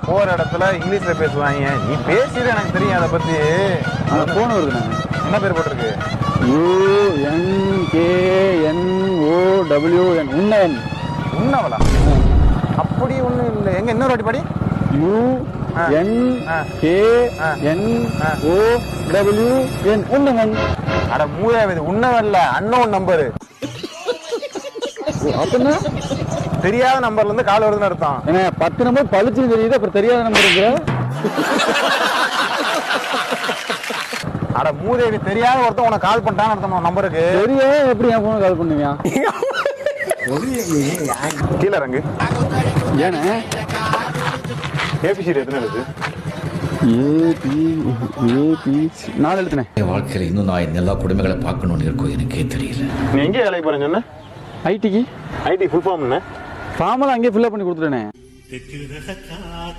போற இடத்துல இங்கிலீஷ்ல பேசுவாங்க. நீ பேசிட்டு எனக்கு தெரியும் அதை பத்தி. போன் வருது. என்ன பேர் போட்டிருக்கு? UNKNOWN. உன்னவன். உன்னவளா? அப்படி ஒண்ணும் இல்லை. எங்க இன்னொரு வாட்டி படி. UNKNOWN. உன்னவன். அட மூயாவது உன்னவன் இல்ல, அன்னோன் நம்பரு. அப்படின்னா தெரியாத நம்பர்ல இருந்து கால் வருதுன்னு அர்த்தம். என்ன 10 நம்பர் பழிச்சு தெரியுது, அப்புறம் தெரியாத நம்பர் இருக்கிற. அட மூதேவி, தெரியாத ஒருத்தன் உனக்கு கால் பண்ணிட்டான்னு அர்த்தம் நம்பருக்கு. தெரியாத எப்படி என் போன கால் பண்ணுவியா? கீழே இறங்கு. ஏன்னா ஏபிசிடி எத்தனை இருக்கு? நாலு எழுத்துனே. வாழ்க்கையில் இன்னும் நான் எல்லா குடும்பங்களை பார்க்கணும்னு இருக்கும், எனக்கே தெரியல. நீ எங்கே வேலைக்கு போறேன்னு சொன்ன? ஐடிக்கு. ஐடி ஃபுல் ஃபார்ம் என்ன? ஃபார்மெல்லாம் அங்கேயே ஃபில்அப் பண்ணி கொடுத்துட்டேனே.